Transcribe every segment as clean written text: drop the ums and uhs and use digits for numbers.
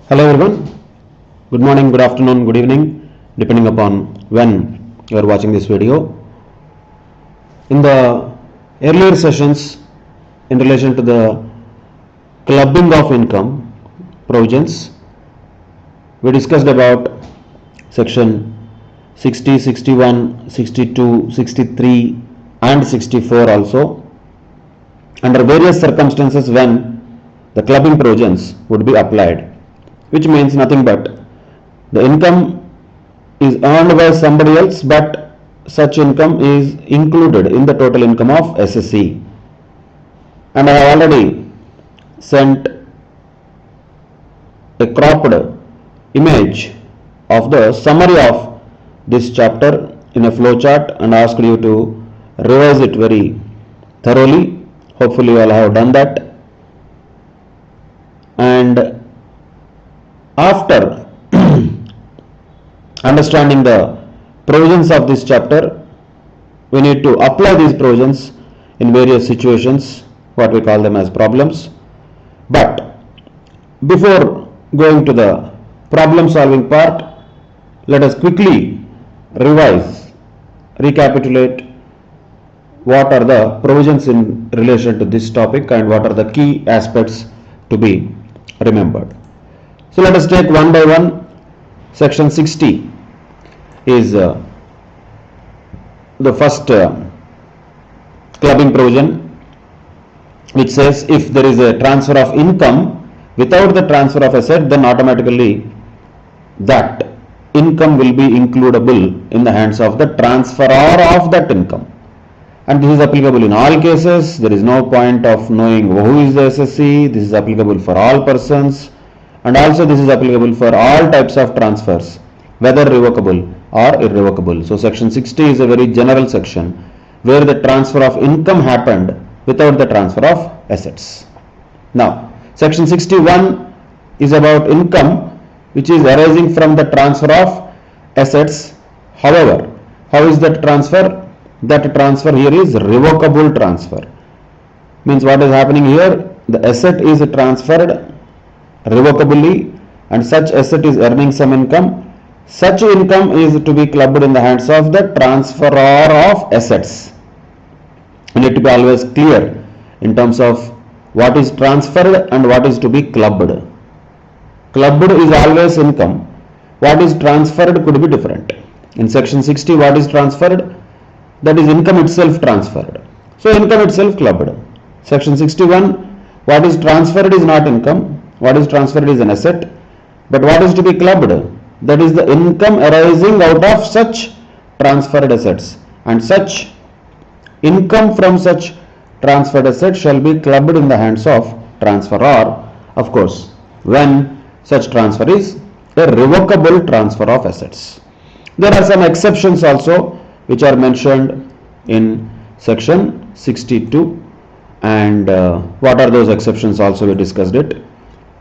Hello everyone. Good morning, good afternoon, good evening, depending upon when you are watching this video. In the earlier sessions, in relation to the clubbing of income provisions, we discussed about section 60, 61, 62, 63 and 64 also, under various circumstances when the clubbing provisions would be applied, which means nothing but the income is earned by somebody else, but such income is included in the total income of SSC. And I have already sent a cropped image of the summary of this chapter in a flowchart and asked you to revise it very thoroughly. Hopefully you all have done that. And after understanding the provisions of this chapter, we need to apply these provisions in various situations, what we call them as problems. But before going to the problem solving part, let us quickly revise, recapitulate what are the provisions in relation to this topic and what are the key aspects to be remembered. So let us take one by one. Section 60 is the first clubbing provision, which says if there is a transfer of income without the transfer of asset, then automatically that income will be includable in the hands of the transferor of that income. And this is applicable in all cases. There is no point of knowing who is the SSC. This is applicable for all persons, and also this is applicable for all types of transfers, whether revocable or irrevocable. So section 60 is a very general section where the transfer of income happened without the transfer of assets. Now section 61 is about income which is arising from the transfer of assets. However, how is that transfer? That transfer here is revocable transfer. Means what is happening here? The asset is transferred revocably and such asset is earning some income. Such income is to be clubbed in the hands of the transferor of assets. You need to be always clear in terms of what is transferred and what is to be clubbed. Clubbed is always income. What is transferred could be different. In section 60, what is transferred? That is income itself transferred. So income itself clubbed. Section 61, what is transferred is not income. What is transferred is an asset. But what is to be clubbed? That is the income arising out of such transferred assets. And such income from such transferred assets shall be clubbed in the hands of transferor, of course, when such transfer is a revocable transfer of assets. There are some exceptions also which are mentioned in section 62, and what are those exceptions also we discussed it.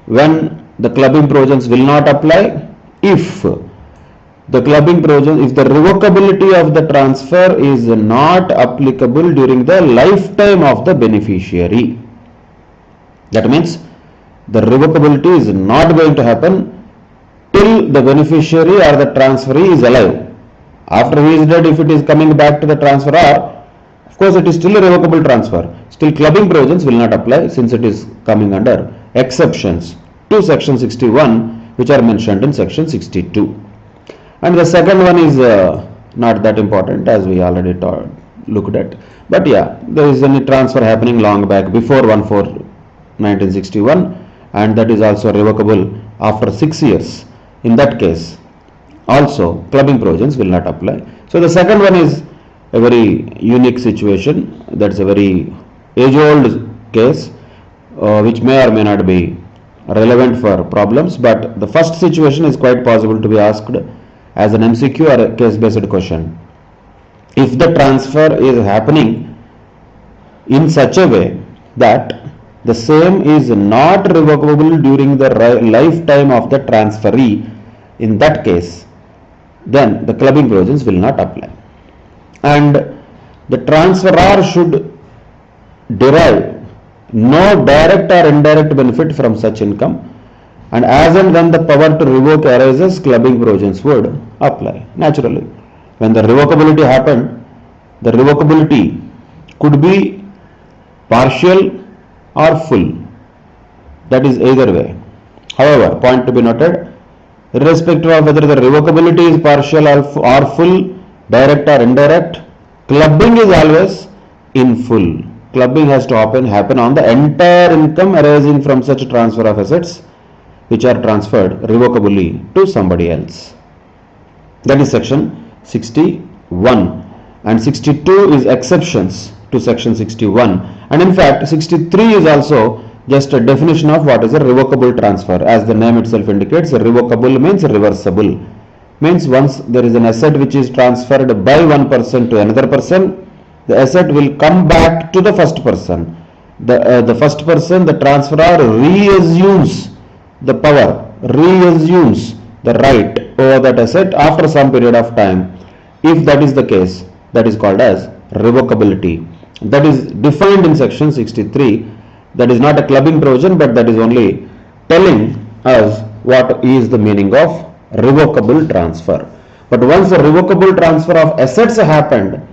When the clubbing provisions will not apply, if the clubbing provision, if the revocability of the transfer is not applicable during the lifetime of the beneficiary. That means the revocability is not going to happen till the beneficiary or the transferee is alive. After he is dead, if it is coming back to the transferor, of course it is still a revocable transfer. Still clubbing provisions will not apply since it is coming under exceptions to section 61 which are mentioned in section 62. And the second one is not that important as we already looked at. But yeah, there is any transfer happening long back before 1/4/1961 and that is also revocable after 6 years. In that case, also clubbing provisions will not apply. So the second one is a very unique situation. That's a very age-old case which may or may not be relevant for problems, but the first situation is quite possible to be asked as an MCQ or a case-based question. If the transfer is happening in such a way that the same is not revocable during the lifetime of the transferee, in that case, then the clubbing provisions will not apply. And the transferor should derive no direct or indirect benefit from such income, and as and when the power to revoke arises, clubbing provisions would apply naturally. When the revocability happened, the revocability could be partial or full, that is either way. However, point to be noted, irrespective of whether the revocability is partial or full, direct or indirect, clubbing is always in full. Clubbing has to happen on the entire income arising from such transfer of assets which are transferred revocably to somebody else. That is section 61, and 62 is exceptions to section 61, and in fact 63 is also just a definition of what is a revocable transfer. As the name itself indicates, revocable means reversible, means once there is an asset which is transferred by one person to another person, the asset will come back to the first person. The first person, the transferor, reassumes the power, reassumes the right over that asset after some period of time. If that is the case, that is called as revocability. That is defined in section 63. That is not a clubbing provision, but that is only telling us what is the meaning of revocable transfer. But once the revocable transfer of assets happened,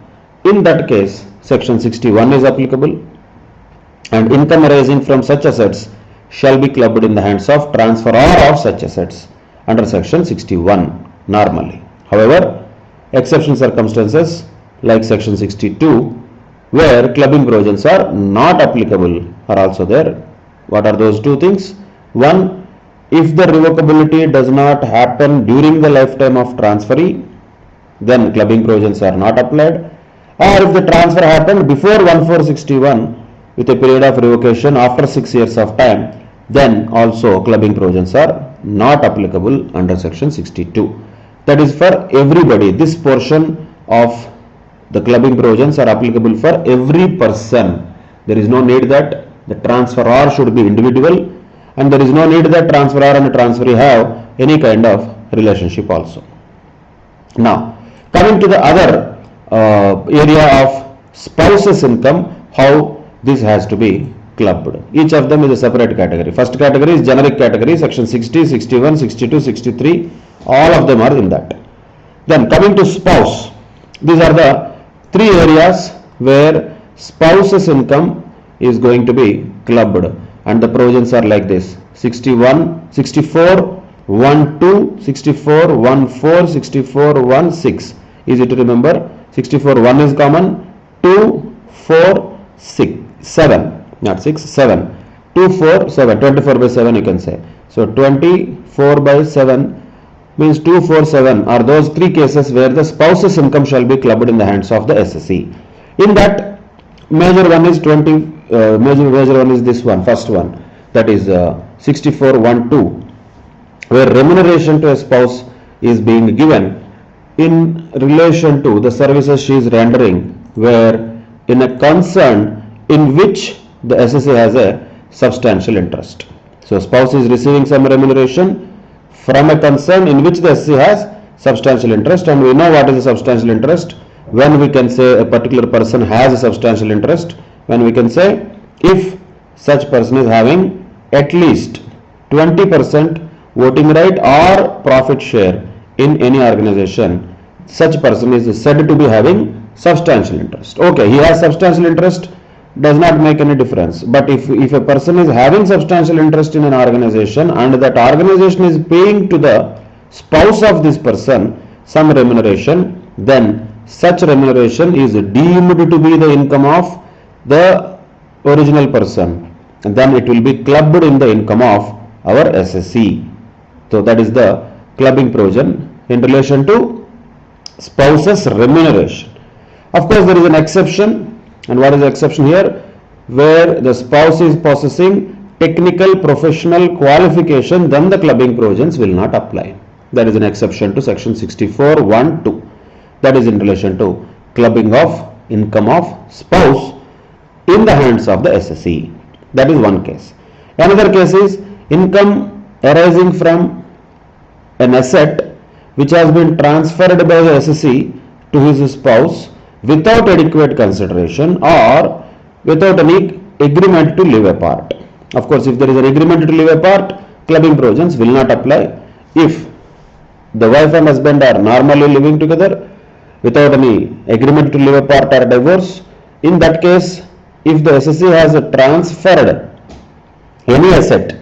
in that case section 61 is applicable, and income arising from such assets shall be clubbed in the hands of transferor of such assets under section 61 normally. However, exception circumstances like section 62, where clubbing provisions are not applicable, are also there. What are those two things? One, if the revocability does not happen during the lifetime of transferee, then clubbing provisions are not applied. Or if the transfer happened before 1461 with a period of revocation after 6 years of time, then also clubbing provisions are not applicable under section 62. That is for everybody. This portion of the clubbing provisions are applicable for every person. There is no need that the transferor should be individual, and there is no need that transferor and transferee have any kind of relationship also. Now, coming to the other area of spouse's income, how this has to be clubbed. Each of them is a separate category. First category is generic category, section 60, 61, 62, 63, all of them are in that. Then coming to spouse, these are the three areas where spouse's income is going to be clubbed, and the provisions are like this: 61, 64, 12, 64, 14, 64, 16. Easy to remember. 64, 1 is common, 2, 4, 6, 7, not 6, 7, 2, 4, 7, 24 by 7 you can say. So 24 by 7 means 2, 4, 7 are those three cases where the spouse's income shall be clubbed in the hands of the SSE. In that, major one is major one is this one, first one, that is 64, 1, 2, where remuneration to a spouse is being given in relation to the services she is rendering, where in a concern in which the SSA has a substantial interest. So spouse is receiving some remuneration from a concern in which the SSA has substantial interest, and we know what is a substantial interest. When we can say a particular person has a substantial interest, when we can say if such person is having at least 20% voting right or profit share in any organization, such person is said to be having substantial interest. Okay, he has substantial interest, does not make any difference. But if a person is having substantial interest in an organization and that organization is paying to the spouse of this person some remuneration, then such remuneration is deemed to be the income of the original person, and then it will be clubbed in the income of our SSE. So that is the clubbing provision in relation to spouse's remuneration. Of course, there is an exception. And what is the exception here? Where the spouse is possessing technical professional qualification, then the clubbing provisions will not apply. That is an exception to section 64, 1, 2. That is in relation to clubbing of income of spouse in the hands of the SSE. That is one case. Another case is income arising from an asset which has been transferred by the SSE to his spouse without adequate consideration or without any agreement to live apart. Of course, if there is an agreement to live apart, clubbing provisions will not apply if the wife and husband are normally living together without any agreement to live apart or divorce. In that case, if the SSC has transferred any asset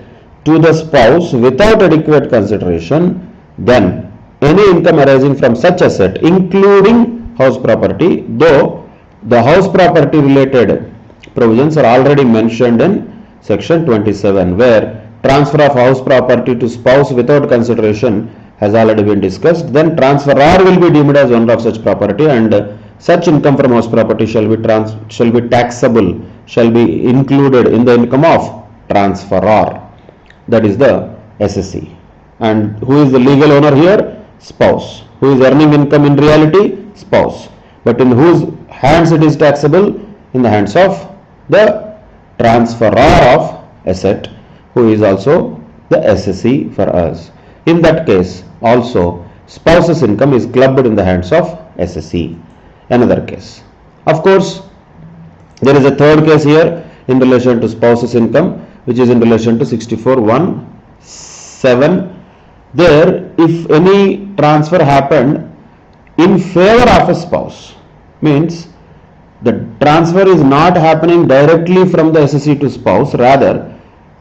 to the spouse without adequate consideration, then any income arising from such asset, including house property, though the house property related provisions are already mentioned in section 27, where transfer of house property to spouse without consideration has already been discussed, then transferor will be deemed as owner of such property, and such income from house property shall be taxable, shall be included in the income of transferor, that is the SSC. And who is the legal owner here? Spouse. Who is earning income in reality? Spouse. But in whose hands it is taxable? In the hands of the transferor of asset, who is also the SSC for us. In that case also spouse's income is clubbed in the hands of SSC. Another case. Of course, there is a third case here in relation to spouse's income, which is in relation to 64(1)(7). There, if any transfer happened in favor of a spouse, means the transfer is not happening directly from the SSC to spouse, rather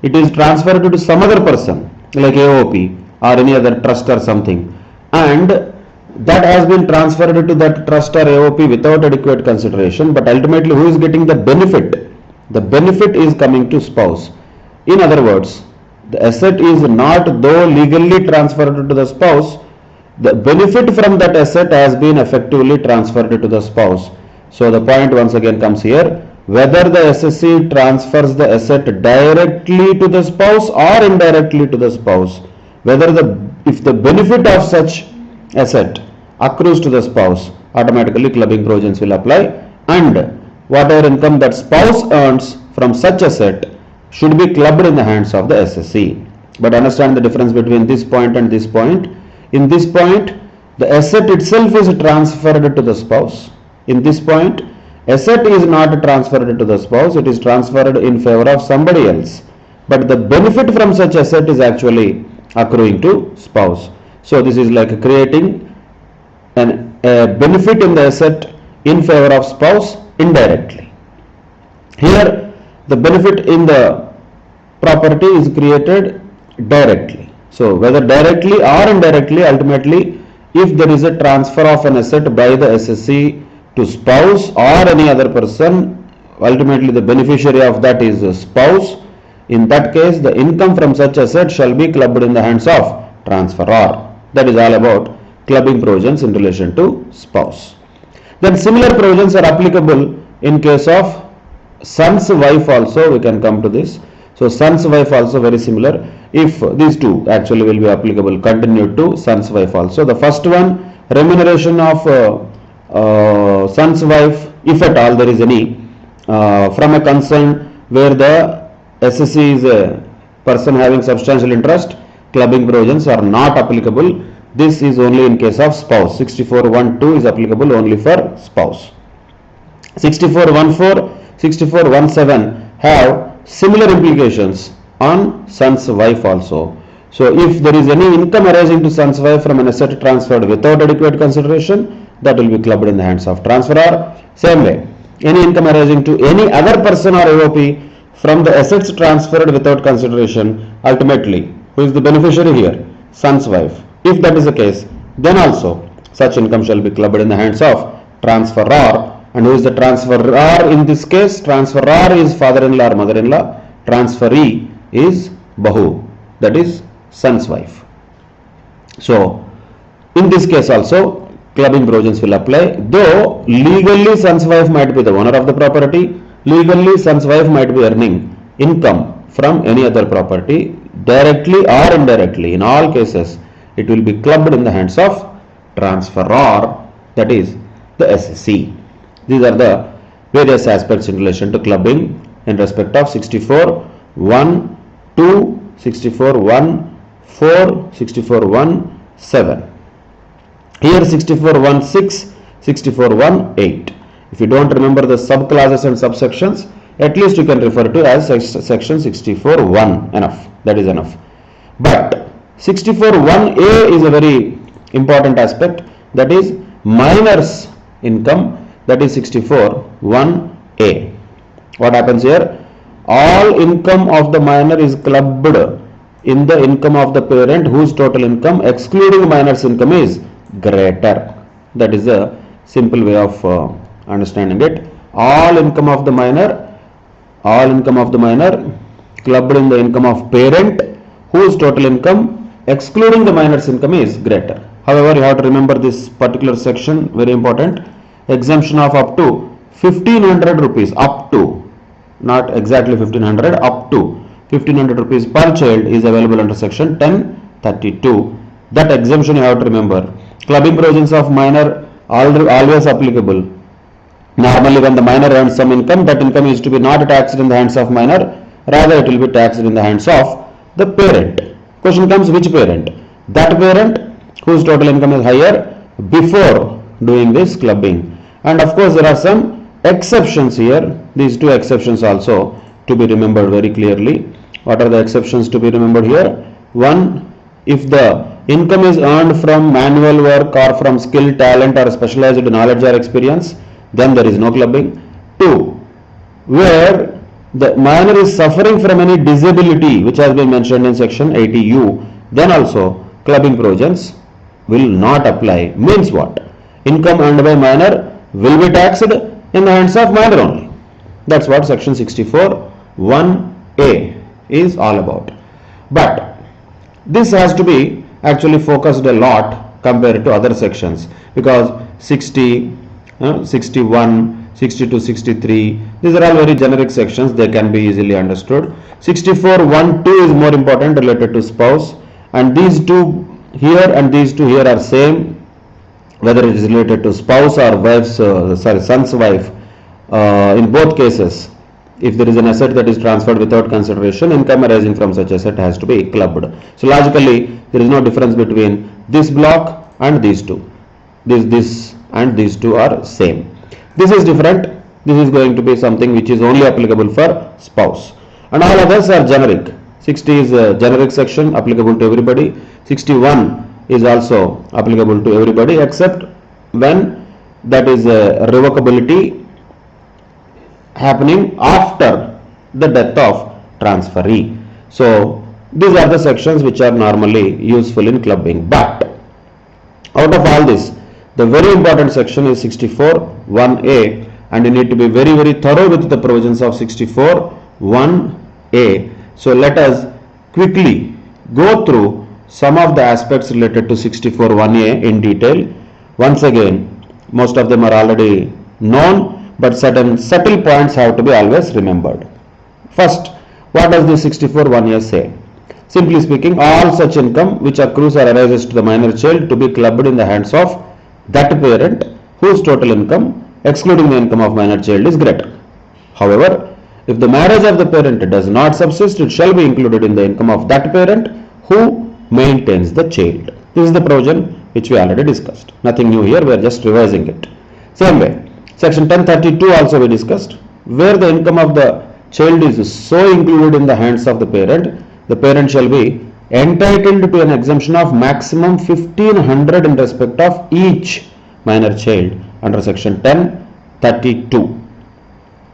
it is transferred to some other person like AOP or any other trust or something, and that has been transferred to that trust or AOP without adequate consideration, but ultimately who is getting the benefit? The benefit is coming to spouse. In other words, the asset is not though legally transferred to the spouse, the benefit from that asset has been effectively transferred to the spouse. So the point once again comes here, whether the SSC transfers the asset directly to the spouse or indirectly to the spouse, if the benefit of such asset accrues to the spouse, automatically clubbing provisions will apply, and whatever income that spouse earns from such asset should be clubbed in the hands of the SSC. But understand the difference between this point and this point. In this point, the asset itself is transferred to the spouse. In this point, asset is not transferred to the spouse, it is transferred in favor of somebody else. But the benefit from such asset is actually accruing to spouse. So this is like creating a benefit in the asset in favor of spouse indirectly. Here the benefit in the property is created directly. So whether directly or indirectly, ultimately if there is a transfer of an asset by the SSC to spouse or any other person, ultimately the beneficiary of that is the spouse. In that case, the income from such asset shall be clubbed in the hands of transferor. That is all about clubbing provisions in relation to spouse. Then similar provisions are applicable in case of son's wife also. We can come to this. So son's wife also very similar. If these two actually will be applicable, continued to son's wife also. The first one, remuneration of son's wife, if at all there is any, from a concern where the SSC is a person having substantial interest, clubbing provisions are not applicable. This is only in case of spouse. 64(1)(2) is applicable only for spouse. 64(1)(4), 64(1)(7) have similar implications on son's wife also. So if there is any income arising to son's wife from an asset transferred without adequate consideration, that will be clubbed in the hands of transferor. Same way, any income arising to any other person or AOP from the assets transferred without consideration, ultimately who is the beneficiary here? Son's wife. If that is the case, then also such income shall be clubbed in the hands of transferor. And who is the transferor in this case? Transferor is father-in-law or mother-in-law. Transferee is bahu, that is son's wife. So in this case also clubbing provisions will apply, though legally son's wife might be the owner of the property, legally son's wife might be earning income from any other property, directly or indirectly. In all cases it will be clubbed in the hands of transferor, that is the SSC. These are the various aspects in relation to clubbing in respect of 64(1)(2), 64(1)(4), 64(1)(7). Here 64(1)(6), 64(1)(8). If you don't remember the subclasses and subsections, at least you can refer to as section 64(1). Enough. That is enough. But 64(1)(a) is a very important aspect, that is minor's income, that is 64(1)(a). What happens here? All income of the minor is clubbed in the income of the parent whose total income excluding minor's income is greater. That is a simple way of understanding it. All income of the minor clubbed in the income of parent whose total income excluding the minor's income is greater. However, you have to remember this particular section, very important. Exemption of up to 1500 rupees, up to, not exactly 1500, up to 1500 rupees per child is available under section 1032. That exemption you have to remember. Clubbing provisions of minor always applicable. Normally when the minor earns some income, that income is to be not taxed in the hands of minor, rather it will be taxed in the hands of the parent. Question comes, which parent? That parent whose total income is higher before doing this clubbing. And of course there are some exceptions here. These two exceptions also to be remembered very clearly. What are the exceptions to be remembered here? One, if the income is earned from manual work or from skill, talent or specialized knowledge or experience, then there is no clubbing. Two, where the minor is suffering from any disability which has been mentioned in section 80U, then also clubbing provisions will not apply. Means what? Income earned by minor will be taxed in the hands of minor only. That's what section 64(1)(a) is all about. But this has to be actually focused a lot compared to other sections, because 60, 61, 62, 63, these are all very generic sections, they can be easily understood. 64(1)(2) is more important, related to spouse, and these two here and these two here are same, whether it is related to spouse or wife's son's wife. In both cases, if there is an asset that is transferred without consideration, income arising from such asset has to be clubbed. So logically there is no difference between this block and these two. This and these two are same. This is different. This is going to be something which is only applicable for spouse, and all others are generic. 60 is a generic section applicable to everybody. 61 is also applicable to everybody except when that is a revocability happening after the death of transferee. So these are the sections which are normally useful in clubbing. But out of all this, the very important section is 64(1)(a), and you need to be very thorough with the provisions of 64(1)(a). So let us quickly go through some of the aspects related to 64(1)(a) in detail. Once again, most of them are already known, but certain subtle points have to be always remembered. First, what does the 64(1)(a) say? Simply speaking, all such income which accrues or arises to the minor child to be clubbed in the hands of that parent whose total income excluding the income of minor child is greater. However, if the marriage of the parent does not subsist, it shall be included in the income of that parent who maintains the child. This is the provision which we already discussed. Nothing new here, we are just revising it. Same way, section 1032 also we discussed, where the income of the child is so included in the hands of the parent shall be entitled to an exemption of maximum 1500 in respect of each minor child under section 1032.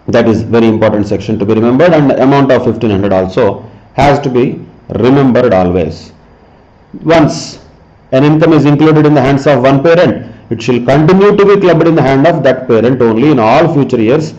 That is very important section to be remembered, and the amount of 1500 also has to be remembered always. Once an income is included in the hands of one parent, it shall continue to be clubbed in the hand of that parent only in all future years,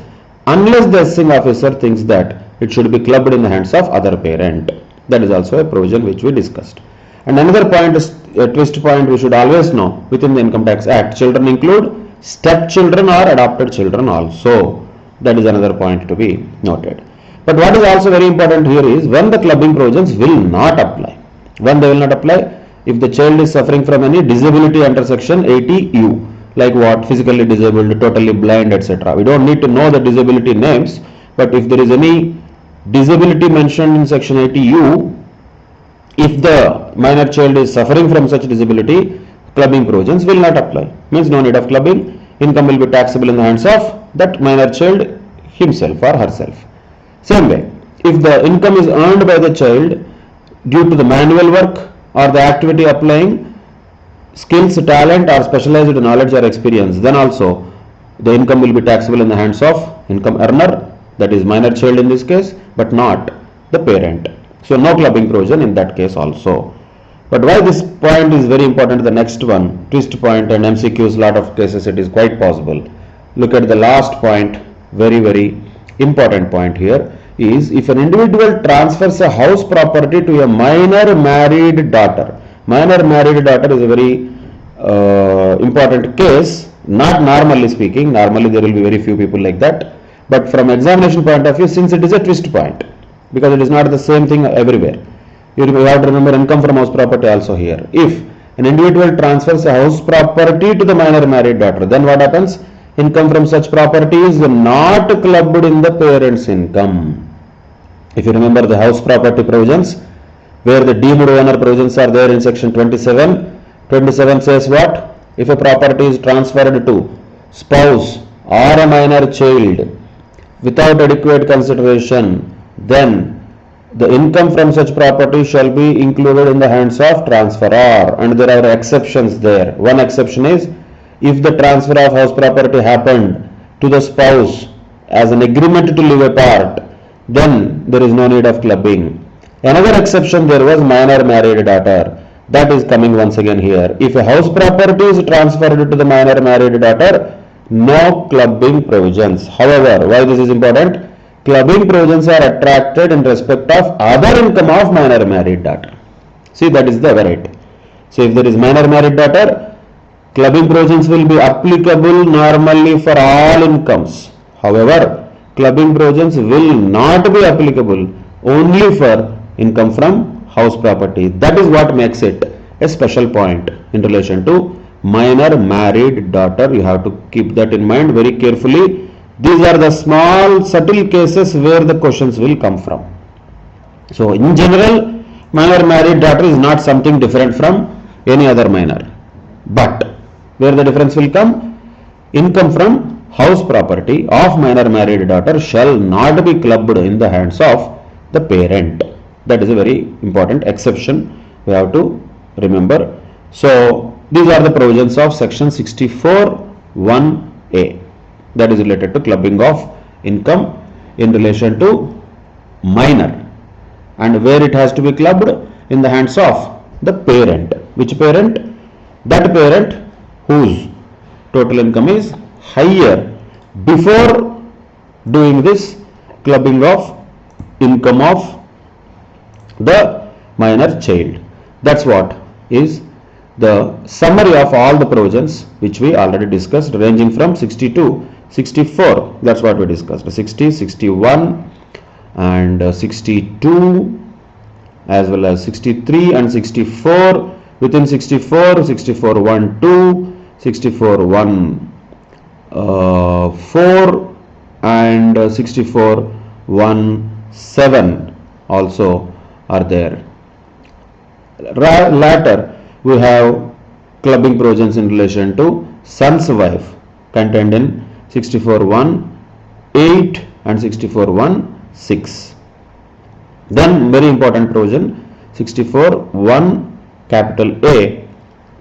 unless the assessing officer thinks that it should be clubbed in the hands of other parent. That is also a provision which we discussed. And another point is a twist point we should always know within the Income Tax Act. Children include stepchildren or adopted children also. That is another point to be noted. But what is also very important here is when the clubbing provisions will not apply. When they will not apply, if the child is suffering from any disability under section 80U, like what, physically disabled, totally blind, etc. We don't need to know the disability names, but if there is any disability mentioned in section 80U, if the minor child is suffering from such disability, clubbing provisions will not apply. Means no need of clubbing. Income will be taxable in the hands of that minor child himself or herself. Same way, if the income is earned by the child due to the manual work or the activity applying skills, talent or specialized knowledge or experience, then also the income will be taxable in the hands of income earner, that is minor child in this case, but not the parent. So no clubbing provision in that case also. But why this point is very important, the next one, twist point and MCQs, lot of cases it is quite possible. Look at the last point, very important point here is, if an individual transfers a house property to a minor married daughter. Minor married daughter is a very important case, not normally speaking, normally there will be very few people like that, but from examination point of view, since it is a twist point, because it is not the same thing everywhere, you have to remember income from house property also here. If an individual transfers a house property to the minor married daughter, then what happens? Income from such property is not clubbed in the parent's income. If you remember the house property provisions, where the deemed owner provisions are there in section 27. 27 says what? If a property is transferred to spouse or a minor child without adequate consideration, then the income from such property shall be included in the hands of transferor, and there are exceptions there. One exception is, if the transfer of house property happened to the spouse as an agreement to live apart, then there is no need of clubbing. Another exception there was minor married daughter. That is coming once again here. If a house property is transferred to the minor married daughter, no clubbing provisions. However, why this is important? Clubbing provisions are attracted in respect of other income of minor married daughter. See, that is the variety. So if there is minor married daughter, clubbing provisions will be applicable normally for all incomes. However, clubbing provisions will not be applicable only for income from house property. That is what makes it a special point in relation to minor married daughter. You have to keep that in mind very carefully. These are the small subtle cases where the questions will come from. So in general, minor married daughter is not something different from any other minor. But where the difference will come, income from house property of minor married daughter shall not be clubbed in the hands of the parent. That is a very important exception we have to remember. So these are the provisions of section 64(1)(a), that is related to clubbing of income in relation to minor, and where it has to be clubbed in the hands of the parent. Which parent? That parent whose total income is higher before doing this clubbing of income of the minor child. That's what is the summary of all the provisions which we already discussed, ranging from 60 to 64. That's what we discussed, 60, 61 and 62 as well as 63 and 64. Within 64, 64 1 2, 64 1 4 and 64 1 7 also are there. Later we have clubbing provisions in relation to son's wife contained in 64(1)(8) and 64(1)(6). Then very important provision 64(1)(A),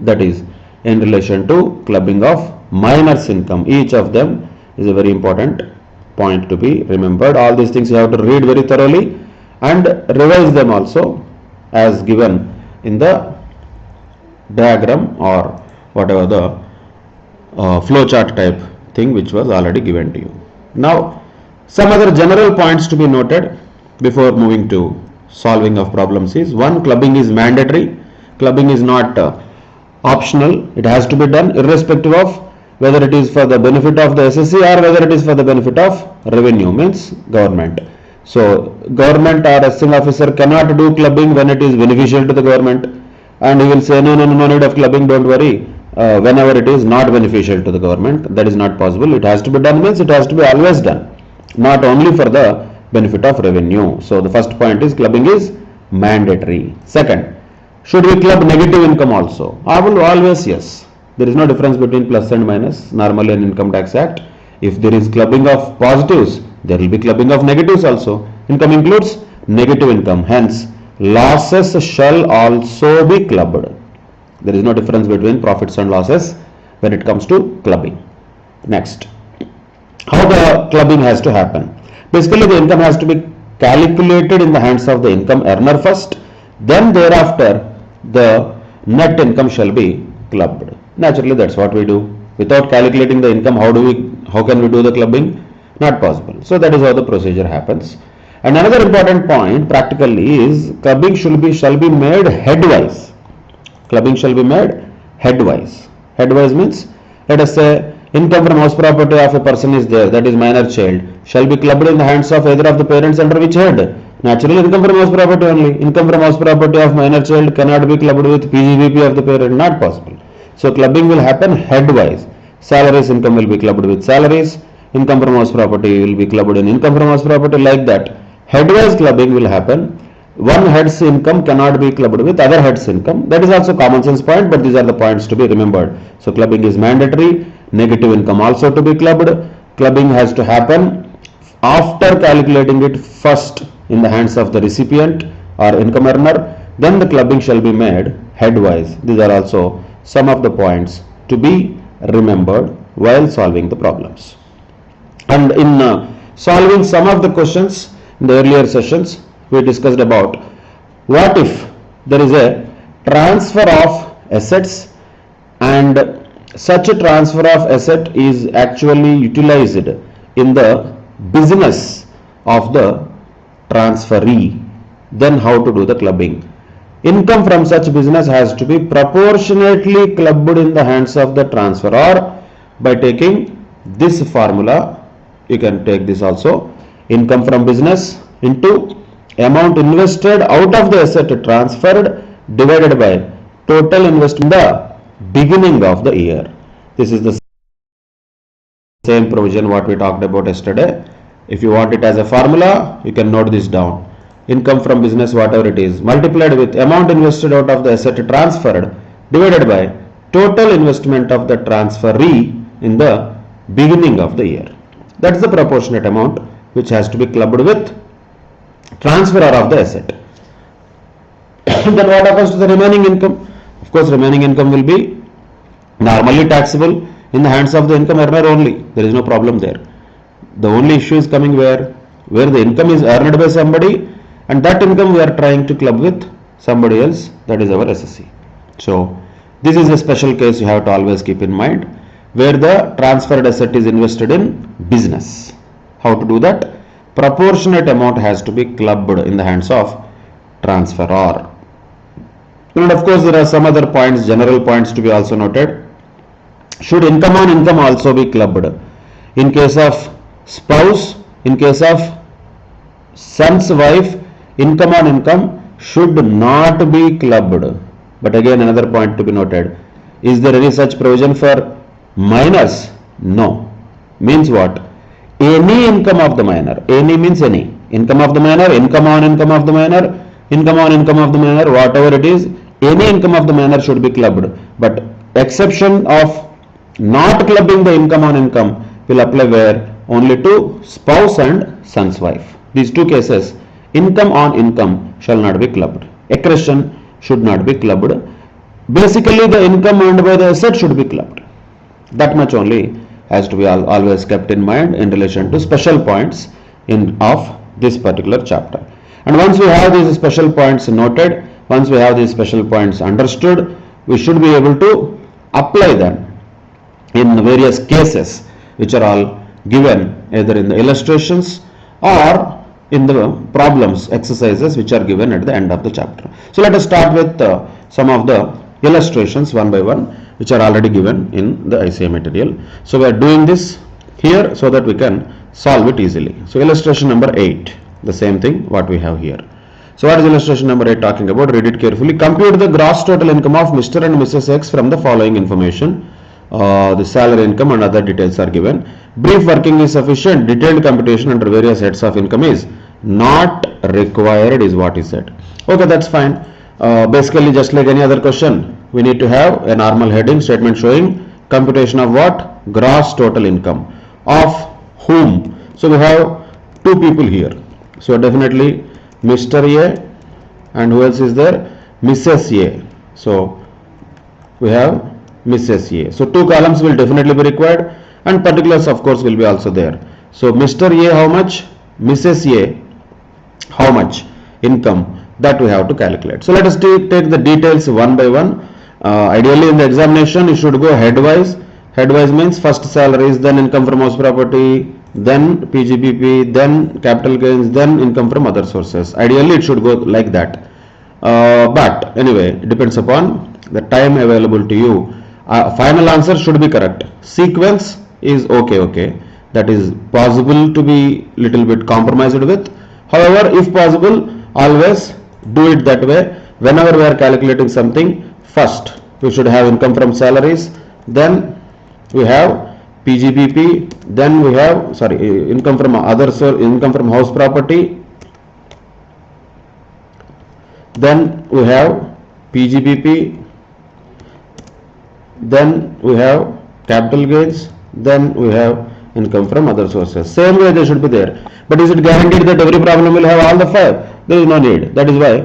that is in relation to clubbing of minor's income. Each of them is a very important point to be remembered. All these things you have to read very thoroughly and revise them also as given in the diagram or whatever the flowchart type thing which was already given to you. Now some other general points to be noted before moving to solving of problems is: 1. Clubbing is mandatory. Clubbing is not optional. It has to be done irrespective of whether it is for the benefit of the SSC or whether it is for the benefit of revenue, means government. So government or assessing officer cannot do clubbing when it is beneficial to the government, and he will say no need of clubbing, don't worry, whenever it is not beneficial to the government. That is not possible. It has to be done means it has to be always done, not only for the benefit of revenue. So the first point is clubbing is mandatory. Second, should we club negative income also? Always yes. There is no difference between plus and minus normally in Income Tax Act. If there is clubbing of positives, there will be clubbing of negatives also. Income includes negative income. Hence, losses shall also be clubbed. There is no difference between profits and losses when it comes to clubbing. Next, how the clubbing has to happen. Basically, the income has to be calculated in the hands of the income earner first, then thereafter the net income shall be clubbed. Naturally, that's what we do. Without calculating the income, how can we do the clubbing? Not possible. So that is how the procedure happens. And another important point practically is clubbing shall be made headwise. Clubbing shall be made headwise. Headwise means, let us say income from house property of a person is there, that is minor child, shall be clubbed in the hands of either of the parents under which head? Naturally, income from house property only. Income from house property of minor child cannot be clubbed with PGBP of the parent, not possible. So clubbing will happen headwise. Salaries income will be clubbed with salaries, income from house property will be clubbed in income from house property, like that. Headwise clubbing will happen. One head's income cannot be clubbed with other head's income. That is also common sense point, but these are the points to be remembered. So clubbing is mandatory. Negative income also to be clubbed. Clubbing has to happen after calculating it first in the hands of the recipient or income earner. Then the clubbing shall be made headwise. These are also some of the points to be remembered while solving the problems. And in solving some of the questions in the earlier sessions, we discussed about what if there is a transfer of assets and such a transfer of asset is actually utilized in the business of the transferee. Then how to do the clubbing? Income from such business has to be proportionately clubbed in the hands of the transferor by taking this formula. You can take this also. Income from business into amount invested out of the asset transferred divided by total investment in the beginning of the year. This is the same provision what we talked about yesterday. If you want it as a formula, you can note this down. Income from business, whatever it is, multiplied with amount invested out of the asset transferred divided by total investment of the transferee in the beginning of the year. That's the proportionate amount which has to be clubbed with transferor of the asset. Then what happens to the remaining income? Of course, remaining income will be normally taxable in the hands of the income earner only. There is no problem there. The only issue is coming where the income is earned by somebody and that income we are trying to club with somebody else, that is our SSC. So this is a special case you have to always keep in mind, where the transferred asset is invested in business. How to do that? Proportionate amount has to be clubbed in the hands of transferor. And of course there are some other points, general points to be also noted. Should income on income also be clubbed? In case of spouse, in case of son's wife, income on income should not be clubbed. But again another point to be noted. Is there any such provision for minors? No. Means what? Any income of the minor. Any means any. Income of the minor, income on income of the minor, income on income of the minor, whatever it is, any income of the minor should be clubbed. But exception of not clubbing the income on income will apply where? Only to spouse and son's wife. These two cases, income on income shall not be clubbed. Accretion should not be clubbed. Basically the income earned by the asset should be clubbed. That much only has to be always kept in mind in relation to special points of this particular chapter. And once we have these special points noted, once we have these special points understood, we should be able to apply them in various cases which are all given either in the illustrations or in the problems, exercises which are given at the end of the chapter. So let us start with some of the illustrations one by one which are already given in the ICA material. So we are doing this here so that we can solve it easily. So illustration number 8, the same thing what we have here. So what is illustration number 8 talking about? Read it carefully. Compute the gross total income of Mr. and Mrs. X from the following information. The salary, income and other details are given. Brief working is sufficient. Detailed computation under various heads of income is not required is what is said. Okay, that's fine. Basically just like any other question, we need to have a normal heading statement showing computation of what? Gross total income. Of whom? So we have two people here. So definitely Mr. A and who else is there? Mrs. A. So we have Mrs. A. So two columns will definitely be required, and particulars of course will be also there. So Mr. A how much, Mrs. A how much income, that we have to calculate. So let us take the details one by one. Ideally in the examination you should go headwise. Headwise means first salaries, then income from house property, then PGBP, then capital gains, then income from other sources. Ideally it should go like that. But anyway, it depends upon the time available to you. Final answer should be correct. Sequence is okay. That is possible to be little bit compromised with. However, if possible, always do it that way. Whenever we are calculating something, first we should have income from salaries, then we have PGBP, then we have income from other source, income from house property, then we have PGBP, then we have capital gains, then we have income from other sources. Same way they should be there. But is it guaranteed that every problem will have all the five? There is no need. That is why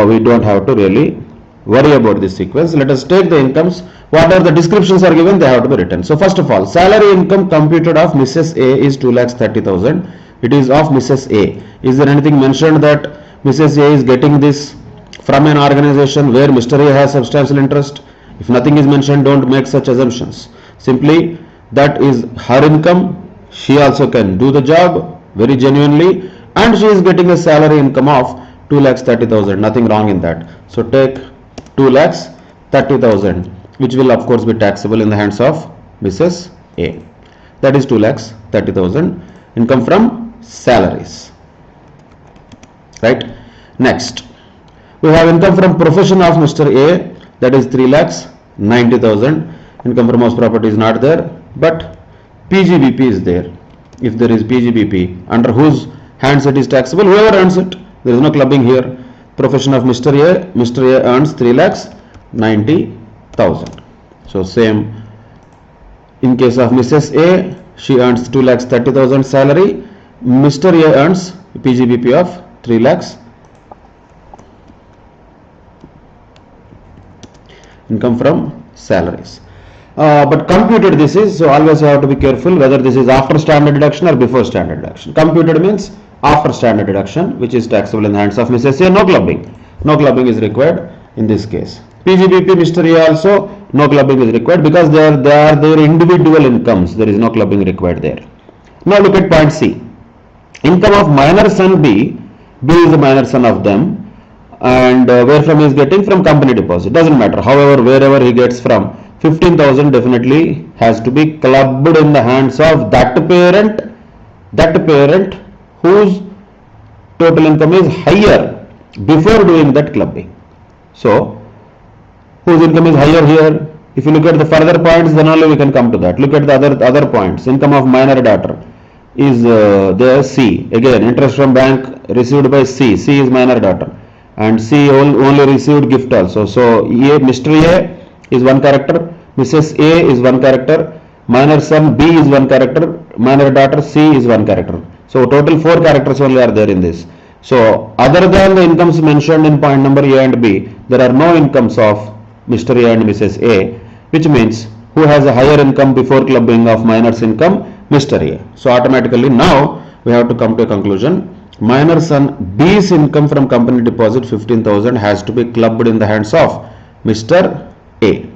we don't have to really worry about this sequence. Let us take the incomes. Whatever the descriptions are given, they have to be written. So first of all, salary income computed of Mrs. A is 2,30,000. It is of Mrs. A. Is there anything mentioned that Mrs. A is getting this from an organization where Mr. A has substantial interest? If nothing is mentioned, don't make such assumptions. Simply that is her income. She also can do the job very genuinely, and she is getting a salary income of 2,30,000. Nothing wrong in that. So take 2,30,000, which will of course be taxable in the hands of Mrs. A. That is 2,30,000 income from salaries. Right. Next, we have income from profession of Mr. A, that is 3,90,000. Income from house property is not there, but PGBP is there. If there is PGBP, under whose hands it is taxable? Whoever earns it. There is no clubbing here. Profession of Mr. A, Mr. A earns 3,90,000. So same in case of Mrs. A, she earns 2,30,000 salary. Mr. A earns PGBP of 3 lakhs income from salaries. But computed this is, so always you have to be careful whether this is after standard deduction or before standard deduction. Computed means after standard deduction, which is taxable in the hands of Mrs. A. No clubbing. No clubbing is required in this case. PGBP, Mr. A also, no clubbing is required because they are their individual incomes. There is no clubbing required there. Now look at point C. Income of minor son B. B is the minor son of them, and where from he is getting? From company deposit. Doesn't matter. However, wherever he gets from, 15,000 definitely has to be clubbed in the hands of that parent whose total income is higher before doing that clubbing. So, whose income is higher here? If you look at the further points, then only we can come to that. Look at the other points. Income of minor daughter is there C. Again, interest from bank received by C. C is minor daughter, and C only received gift also. So, Mr. A is one character, Mrs. A is one character, minor son B is one character, minor daughter C is one character. So total 4 characters only are there in this. So other than the incomes mentioned in point number A and B, there are no incomes of Mr. A and Mrs. A, which means who has a higher income before clubbing of minor's income? Mr. A. So automatically now we have to come to a conclusion. Minor son B's income from company deposit 15,000 has to be clubbed in the hands of Mr. A.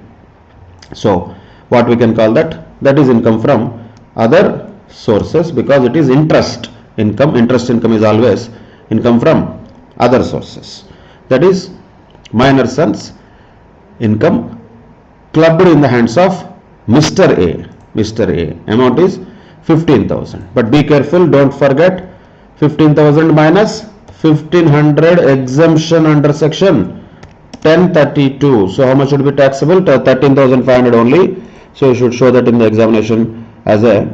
So what we can call that? That is income from other sources, because it is interest income. Interest income is always income from other sources. That is minor son's income clubbed in the hands of Mr. A. Mr. A. Amount is 15,000. But be careful, don't forget 15,000 minus 1,500 exemption under section 1032. So how much should be taxable? 13,500 only. So you should show that in the examination as a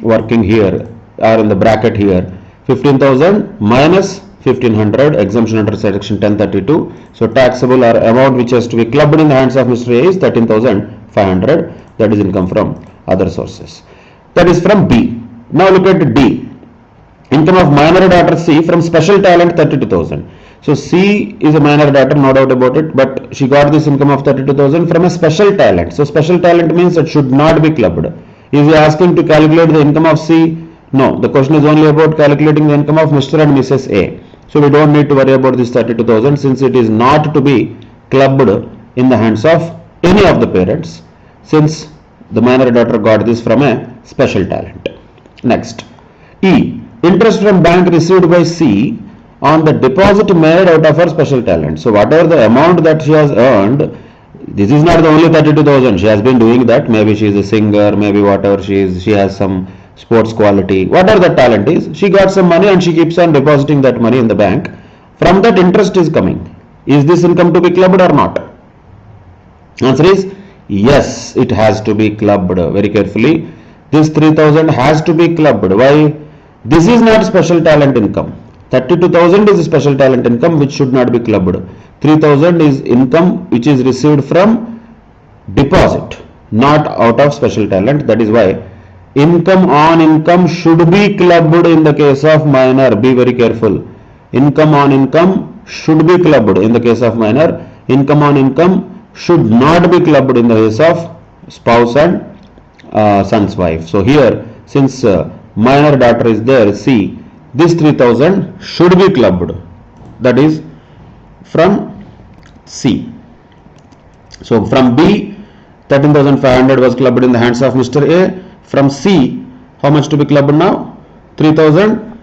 working here or in the bracket here. 15,000 minus 1,500 exemption under section 1032. So taxable or amount which has to be clubbed in the hands of Mr. A is 13,500. That is income from other sources. That is from B. Now look at D. Income of minor daughter C from special talent 32,000. So C is a minor daughter, no doubt about it, but she got this income of 32,000 from a special talent. So special talent means it should not be clubbed. Is he asking to calculate the income of C? No, the question is only about calculating the income of Mr. and Mrs. A. So we don't need to worry about this 32,000 since it is not to be clubbed in the hands of any of the parents, since the minor daughter got this from a special talent. Next, E. Interest from bank received by C on the deposit made out of her special talent. So whatever the amount that she has earned, this is not the only 32,000. She has been doing that. Maybe she is a singer, maybe whatever she is, she has some sports quality, whatever the talent is, she got some money and she keeps on depositing that money in the bank. From that interest is coming. Is this income to be clubbed or not? Answer is yes, it has to be clubbed. Very carefully, this 3,000 has to be clubbed. Why? This is not special talent income. 32,000 is special talent income which should not be clubbed. 3,000 is income which is received from deposit, not out of special talent. That is why income on income should be clubbed in the case of minor. Be very careful. Income on income should be clubbed in the case of minor. Income on income should not be clubbed in the case of spouse and son's wife. So here, since minor daughter is there, C, this 3,000 should be clubbed. That is from C. So from B, 13,500 was clubbed in the hands of Mr. A. From C, how much to be clubbed now? 3,000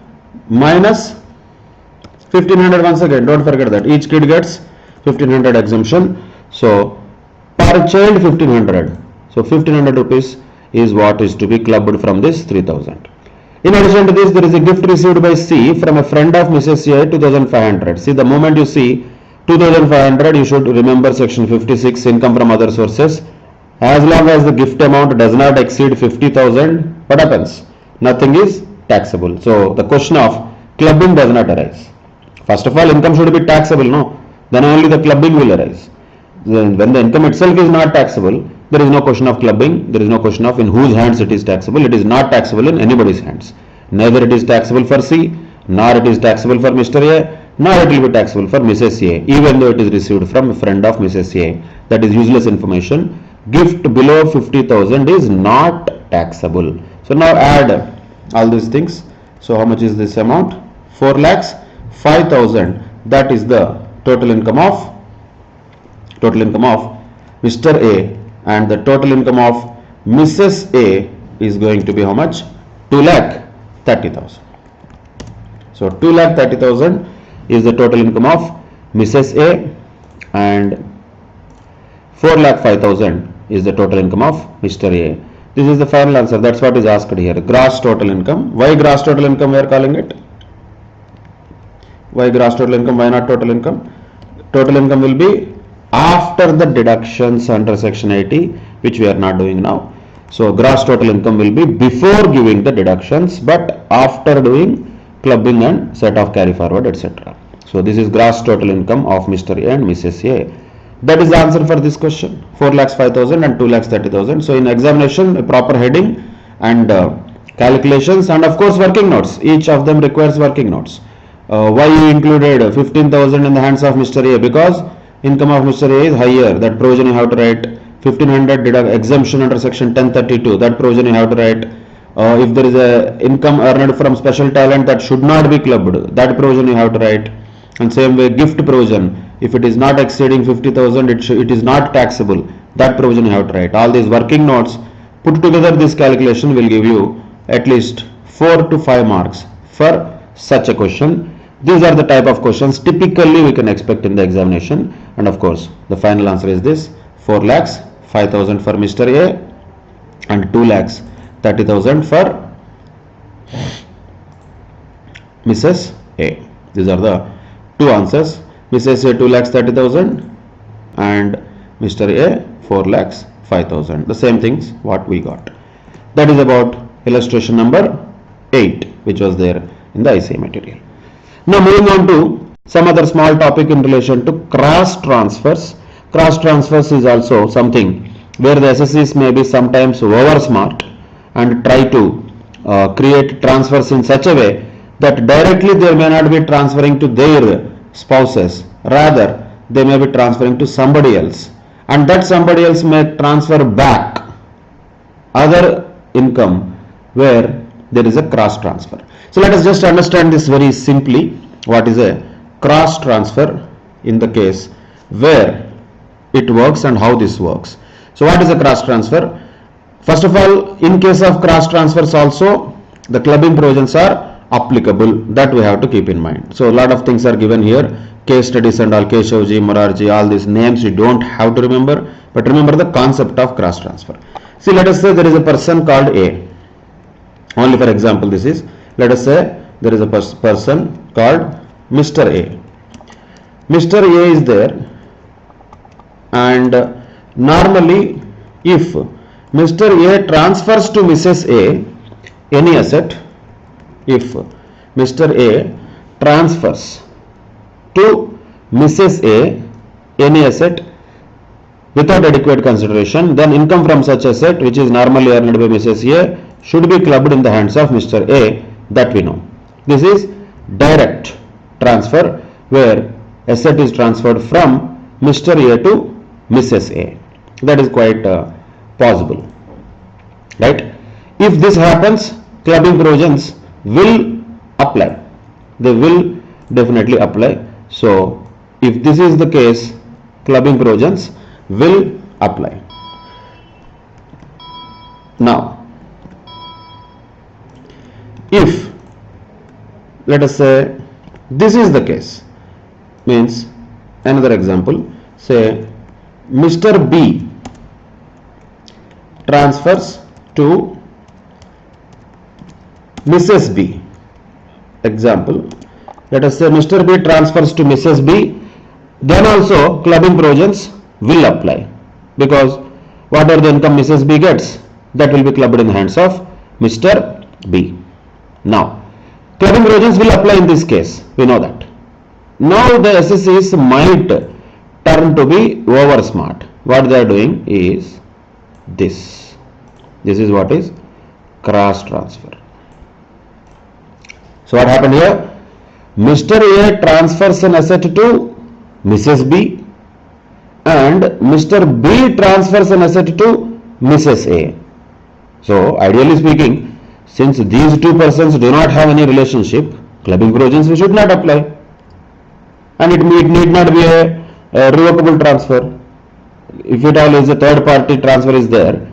minus 1,500 once again. Don't forget that. Each kid gets 1,500 exemption. So per child 1,500. So 1,500 rupees is what is to be clubbed from this 3,000. In addition to this, there is a gift received by C from a friend of Mrs. A, 2,500. See, the moment you see 2,500, you should remember section 56, income from other sources. As long as the gift amount does not exceed 50,000, what happens? Nothing is taxable. So the question of clubbing does not arise. First of all, income should be taxable, no? Then only the clubbing will arise. When the income itself is not taxable, there is no question of clubbing. There is no question of in whose hands it is taxable. It is not taxable in anybody's hands. Neither it is taxable for C, nor it is taxable for Mr. A, nor it will be taxable for Mrs. A, even though it is received from a friend of Mrs. A. That is useless information. Gift below 50,000 is not taxable. So now add all these things. So how much is this amount? 4 lakhs 5,000. That is the total income of Mr. A, and the total income of Mrs. A is going to be how much? 2,30,000. So 2,30,000 is the total income of Mrs. A, and 4,05,000 is the total income of Mr. A. This is the final answer. That's what is asked here. Gross total income. Why gross total income we are calling it? Why gross total income? Why not total income? Total income will be after the deductions under section 80, which we are not doing now. So gross total income will be before giving the deductions, but after doing clubbing and set off carry forward, etc. So this is gross total income of Mr. A and Mrs. A. That is the answer for this question. 4,05,000 and 2,30,000. So in examination, a proper heading and calculations, and of course working notes. Each of them requires working notes. Why you included 15,000 in the hands of Mr. A? Because income of Mr. A is higher. That provision you have to write. 1,500 deduct exemption under section 1032. That provision you have to write. If there is a income earned from special talent, that should not be clubbed. That provision you have to write. And same way gift provision. If it is not exceeding 50,000, it is not taxable. That provision you have to write. All these working notes put together, this calculation will give you at least 4 to 5 marks for such a question. These are the type of questions typically we can expect in the examination. And of course, the final answer is this: 4,05,000 for Mr. A and 2,30,000 for Mrs. A. These are the two answers. Mrs. A 2,30,000 and Mr. A 4,05,000. The same things what we got. That is about illustration number 8, which was there in the ICA material. Now moving on to some other small topic in relation to cross transfers. Cross transfers is also something where the SSCs may be sometimes over smart and try to create transfers in such a way that directly they may not be transferring to their spouses. Rather, they may be transferring to somebody else, and that somebody else may transfer back other income where there is a cross transfer. So let us just understand this very simply. What is a cross transfer in the case where it works and how this works. So what is a cross transfer? First of all, in case of cross transfers also, the clubbing provisions are applicable. That we have to keep in mind. So a lot of things are given here. Case studies and all, Keshavji, Morarji, all these names you don't have to remember, but remember the concept of cross transfer. See, let us say there is a person called A. Only for example this is, let us say there is a person called Mr. A. Mr. A is there, and normally if Mr. A transfers to Mrs. A any asset, if Mr. A transfers to Mrs. A any asset without adequate consideration, then income from such asset which is normally earned by Mrs. A should be clubbed in the hands of Mr. A, that we know. This is direct transfer where asset is transferred from Mr. A to Mrs. A. That is quite possible, right? If this happens, clubbing provisions will apply. They will definitely apply. So if this is the case, clubbing provisions will apply. Now, if let us say this is the case, means another example, say Mr. B transfers to Mrs. B. Example, let us say Mr. B transfers to Mrs. B, then also clubbing provisions will apply, because whatever the income Mrs. B gets, that will be clubbed in the hands of Mr. B. Now, clubbing provisions will apply in this case, we know that. Now the SSCs might turn to be over smart. What they are doing is this. This is what is cross transfer. So what happened here? Mr. A transfers an asset to Mrs. B and Mr. B transfers an asset to Mrs. A. So ideally speaking, since these two persons do not have any relationship, clubbing provisions should not apply, and it need not be a revocable transfer. If it all is a third party transfer is there,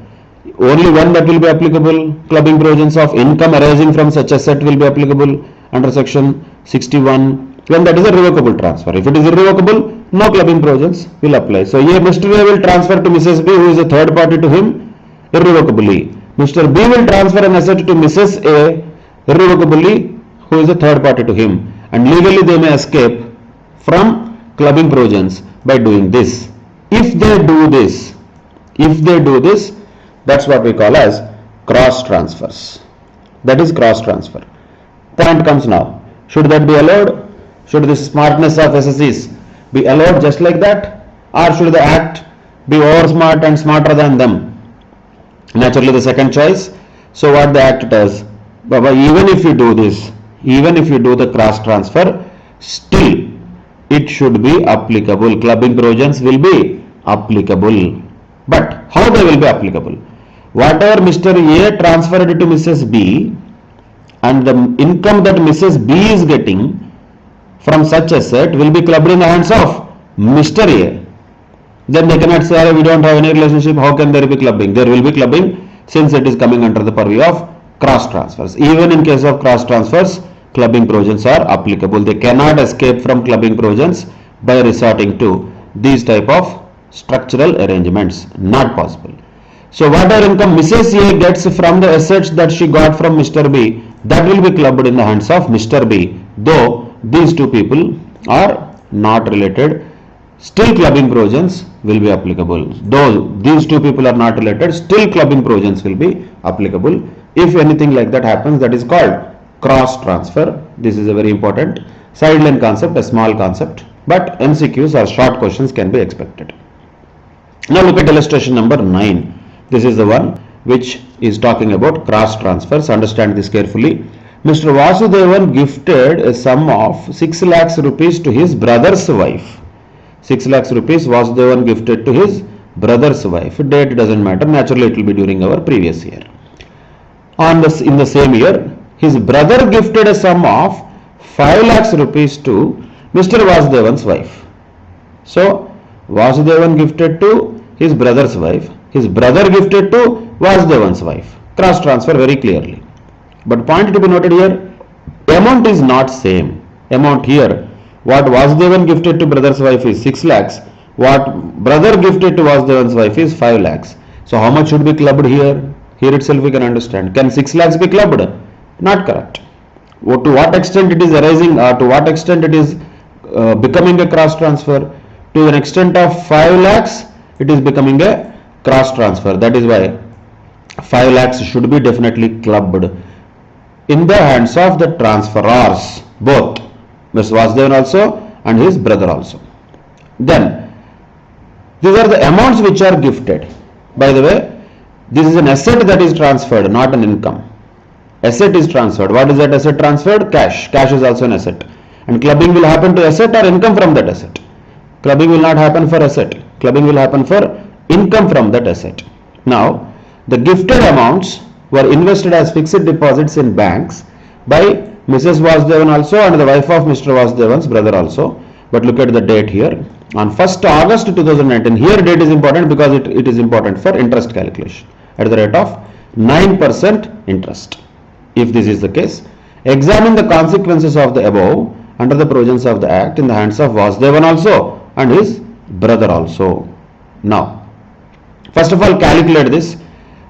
only one that will be applicable. Clubbing provisions of income arising from such asset will be applicable under section 61 when that is a revocable transfer. If it is irrevocable, no clubbing provisions will apply. So here Mr. A will transfer to Mrs. B, who is a third party to him, irrevocably. Mr. B will transfer an asset to Mrs. A irrevocably, who is a third party to him, and legally they may escape from clubbing provisions by doing this. If they do this, that's what we call as cross transfers. That is cross transfer. Point comes now. Should that be allowed? Should this smartness of SSCs be allowed just like that? Or should the act be over smart and smarter than them? Naturally the second choice. So what the act does, even if you do this, even if you do the cross transfer, still it should be applicable. Clubbing provisions will be applicable. But how they will be applicable? Whatever Mr. A transferred to Mrs. B and the income that Mrs. B is getting from such asset will be clubbed in the hands of Mr. A. Then they cannot say, we don't have any relationship, how can there be clubbing? There will be clubbing since it is coming under the purview of cross transfers. Even in case of cross transfers, clubbing provisions are applicable. They cannot escape from clubbing provisions by resorting to these type of structural arrangements. Not possible. So whatever income Mrs. A gets from the assets that she got from Mr. B, that will be clubbed in the hands of Mr. B. Though these two people are not related, still clubbing provisions will be applicable. Though these two people are not related, still clubbing provisions will be applicable. If anything like that happens, that is called cross transfer. This is a very important sideline concept, a small concept, but MCQs or short questions can be expected. Now look at illustration number 9. This is the one which is talking about cross transfers. Understand this carefully. Mr. Vasudevan gifted a sum of 6 lakhs rupees to his brother's wife. 6 lakhs rupees Vasudevan gifted to his brother's wife. Date doesn't matter. Naturally, it will be during our previous year. In the same year, his brother gifted a sum of 5 lakhs rupees to Mr. Vasudevan's wife. So, Vasudevan gifted to his brother's wife. His brother gifted to Vasudevan's wife. Cross transfer very clearly. But point to be noted here, amount is not same. Amount here, what Vasudevan gifted to brother's wife is 6 lakhs. What brother gifted to Vasudevan's wife is 5 lakhs. So how much should be clubbed here? Here itself we can understand. Can 6 lakhs be clubbed? Not correct. To what extent it is arising, or to what extent it is becoming a cross transfer? To an extent of 5 lakhs, it is becoming a cross transfer. That is why 5 lakhs should be definitely clubbed in the hands of the transferors, both Mr. Vasudevan also and his brother also. Then, these are the amounts which are gifted. By the way, this is an asset that is transferred, not an income. Asset is transferred. What is that asset transferred? Cash. Cash is also an asset. And clubbing will happen to asset or income from that asset. Clubbing will not happen for asset. Clubbing will happen for income from that asset. Now, the gifted amounts were invested as fixed deposits in banks by Mrs. Vasudevan also and the wife of Mr. Vasudevan's brother also. But look at the date here. On 1st August 2019, here date is important because it is important for interest calculation at the rate of 9% interest. If this is the case, examine the consequences of the above under the provisions of the Act in the hands of Vasudevan also and his brother also. Now, first of all, calculate this.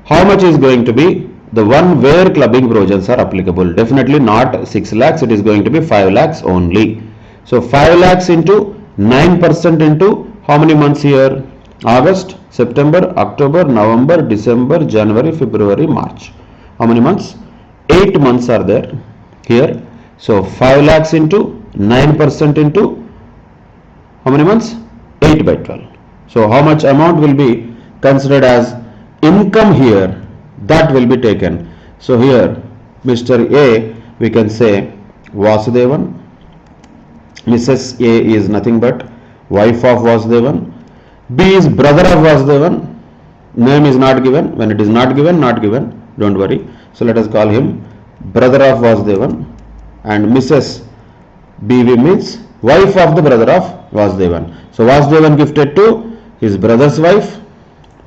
How much is going to be the one where clubbing provisions are applicable? Definitely not 6 lakhs, it is going to be 5 lakhs only. So 5 lakhs into 9% into how many months here? August, September, October, November, December, January, February, March. How many months? 8 months are there here. So 5 lakhs into 9% into how many months? 8 by 12. So how much amount will be considered as income here? That will be taken. So here Mr. A, we can say Vasudevan. Mrs. A is nothing but wife of Vasudevan. B is brother of Vasudevan. Name is not given. When it is not given, don't worry. So let us call him brother of Vasudevan. And Mrs. BV means wife of the brother of Vasudevan. So Vasudevan gifted to his brother's wife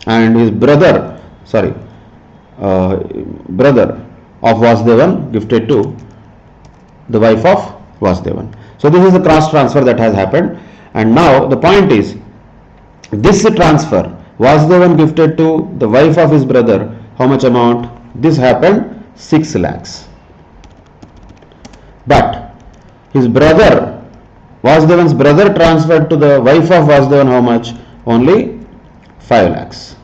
and his brother of Vasudevan gifted to the wife of Vasudevan. So this is the cross transfer that has happened. And now the point is, this transfer, Vasudevan gifted to the wife of his brother, how much amount? This happened 6 lakhs. But his brother, Vasudevan's brother transferred to the wife of Vasudevan how much? Only 5 lakhs.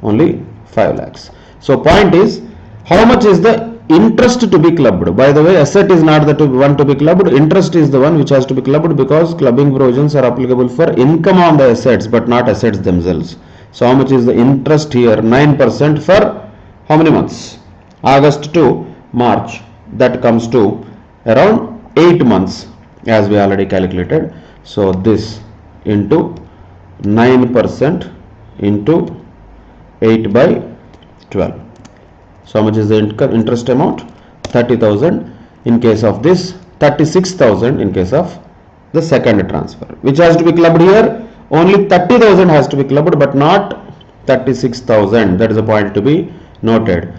Only 5 lakhs. So point is, how much is the interest to be clubbed? By the way, asset is not the one to be clubbed. Interest is the one which has to be clubbed because clubbing provisions are applicable for income on the assets but not assets themselves. So how much is the interest here? 9% for how many months? August to March. That comes to around 8 months as we already calculated. So this into 9% into 8 by 12. So how much is the interest amount? 30,000 in case of this, 36,000 in case of the second transfer. Which has to be clubbed here? Only 30,000 has to be clubbed but not 36,000. That is a point to be noted.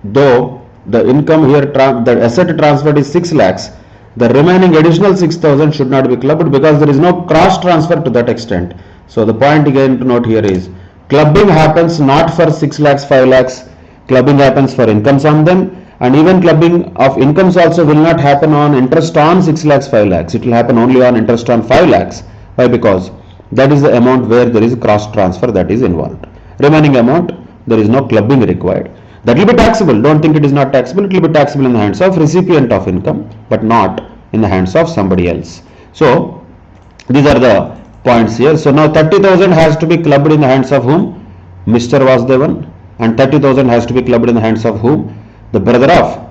Though the income here, the asset transferred is 6 lakhs, the remaining additional 6,000 should not be clubbed because there is no cross transfer to that extent. So the point again to note here is, clubbing happens not for 6 lakhs, 5 lakhs, clubbing happens for incomes on them, and even clubbing of incomes also will not happen on interest on 6 lakhs, 5 lakhs. It will happen only on interest on 5 lakhs. Why? Because that is the amount where there is cross transfer that is involved. Remaining amount, there is no clubbing required. That will be taxable. Don't think it is not taxable. It will be taxable in the hands of recipient of income, but not in the hands of somebody else. So these are the points here. So now 30,000 has to be clubbed in the hands of whom? Mr. Vasudevan. And 30,000 has to be clubbed in the hands of whom? The brother of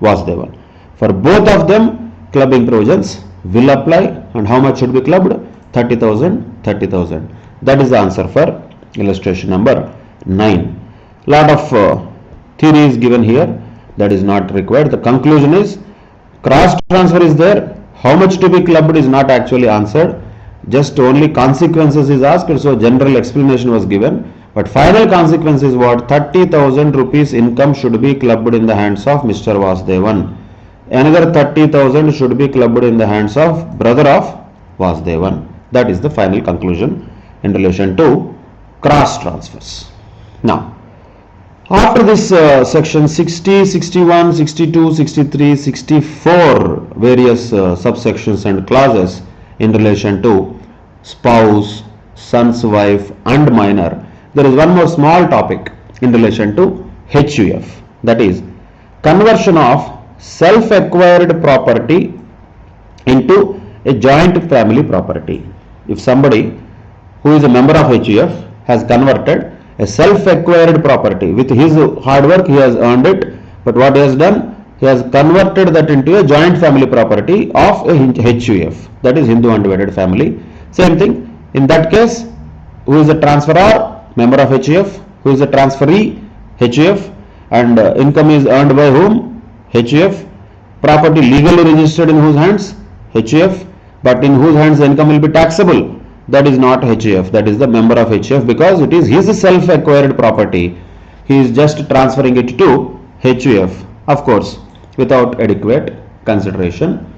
Vasudevan. For both of them, clubbing provisions will apply, and how much should be clubbed? 30,000, 30,000. That is the answer for illustration number 9. Lot of theory is given here, that is not required. The conclusion is cross transfer is there. How much to be clubbed is not actually answered. Just only consequences is asked, so general explanation was given. But final consequence is what? 30,000 rupees income should be clubbed in the hands of Mr. Vasudevan. Another 30,000 should be clubbed in the hands of brother of Vasudevan. That is the final conclusion in relation to cross transfers. Now, after this section 60, 61, 62, 63, 64 various subsections and clauses in relation to spouse, son's wife and minor, there is one more small topic in relation to HUF, that is conversion of self-acquired property into a joint family property. If somebody who is a member of HUF has converted a self-acquired property, with his hard work he has earned it, but what he has done, he has converted that into a joint family property of a HUF, that is Hindu undivided family. Same thing, in that case, who is the transferor? Member of HUF. Who is the transferee? HUF. And income is earned by whom? HUF. Property legally registered in whose hands? HUF. But in whose hands the income will be taxable? That is not HUF, that is the member of HUF, because it is his self-acquired property. He is just transferring it to HUF, of course, without adequate consideration.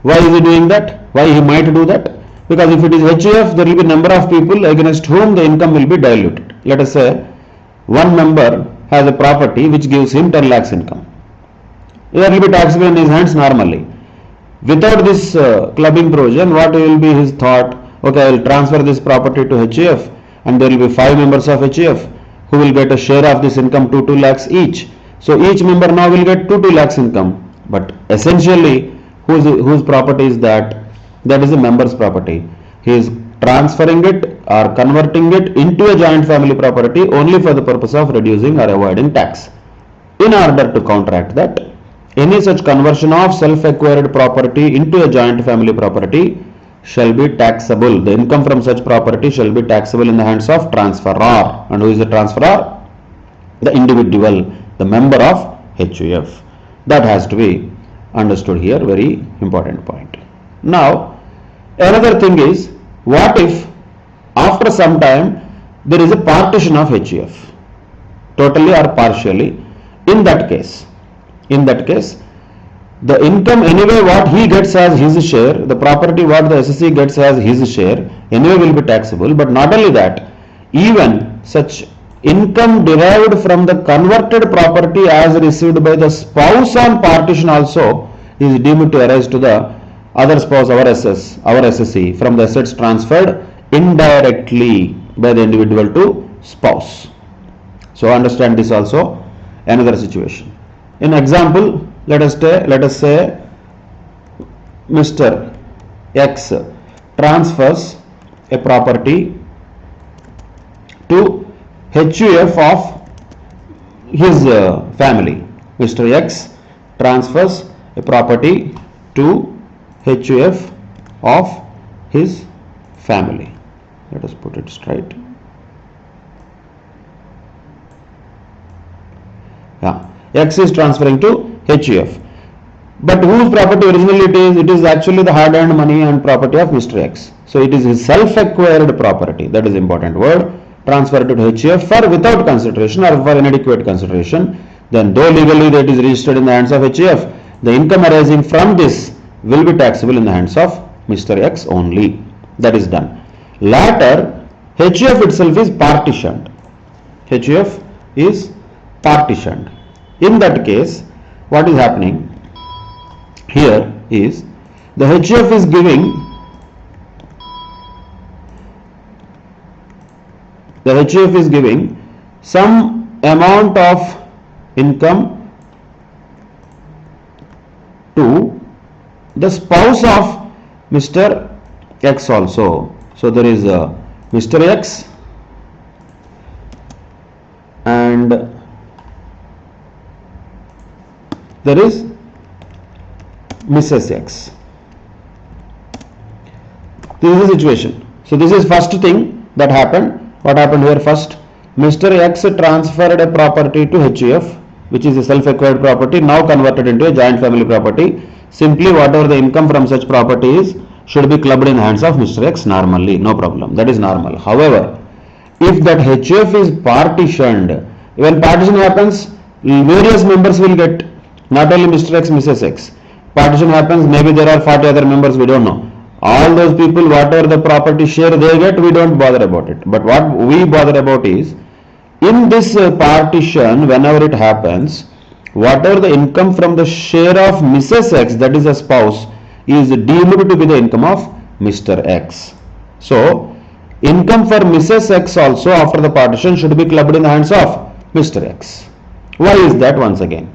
Why is he doing that? Why he might do that? Because if it is HUF, there will be number of people against whom the income will be diluted. Let us say one member has a property which gives him 10 lakhs income. That will be taxable in his hands normally. Without this clubbing provision, what will be his thought? Okay, I will transfer this property to HUF, and there will be 5 members of HUF who will get a share of this income, 2 lakhs each. So each member now will get 2 lakhs income. But essentially, whose property is that? That is the member's property. He is transferring it or converting it into a joint family property only for the purpose of reducing or avoiding tax. In order to counteract that, any such conversion of self-acquired property into a joint family property shall be taxable. The income from such property shall be taxable in the hands of transferor. And who is the transferor? The individual, the member of HUF. That has to be understood here, very important point. Now, another thing is, what if after some time there is a partition of HUF, totally or partially? In that case, the income anyway what he gets as his share, the property what the SSC gets as his share, anyway will be taxable. But not only that, even such income derived from the converted property as received by the spouse on partition also is deemed to arise to the other spouse, our SSC, from the assets transferred indirectly by the individual to spouse. So understand this also, another situation. In example, let us say Mr. X transfers a property to HUF of his family. Mr. X transfers a property to HUF of his family. Let us put it straight. X is transferring to HUF. But whose property originally it is? It is actually the hard-earned money and property of Mr. X. So it is his self-acquired property. That is important word. Transferred to HUF for without consideration or for inadequate consideration. Then though legally that is registered in the hands of HUF, the income arising from this will be taxable in the hands of Mr. X only. That is done. Later, HUF itself is partitioned. HUF is partitioned. In that case, what is happening here is the HUF is giving some amount of income to the spouse of Mr. X also. So there is Mr. X and there is Mrs. X. This is the situation. So this is first thing that happened. What happened here first? Mr. X transferred a property to HUF, which is a self-acquired property, now converted into a joint family property. Simply whatever the income from such property is should be clubbed in the hands of Mr. X normally, no problem. That is normal. However, if that HUF is partitioned, when partition happens, various members will get, not only Mr. X, Mrs. X. Partition happens, maybe there are 40 other members, we don't know. All those people, whatever the property share they get, we don't bother about it. But what we bother about is, in this partition, whenever it happens, whatever the income from the share of Mrs. X, that is a spouse, is deemed to be the income of Mr. X. So, income for Mrs. X also after the partition should be clubbed in the hands of Mr. X. Why is that? Once again,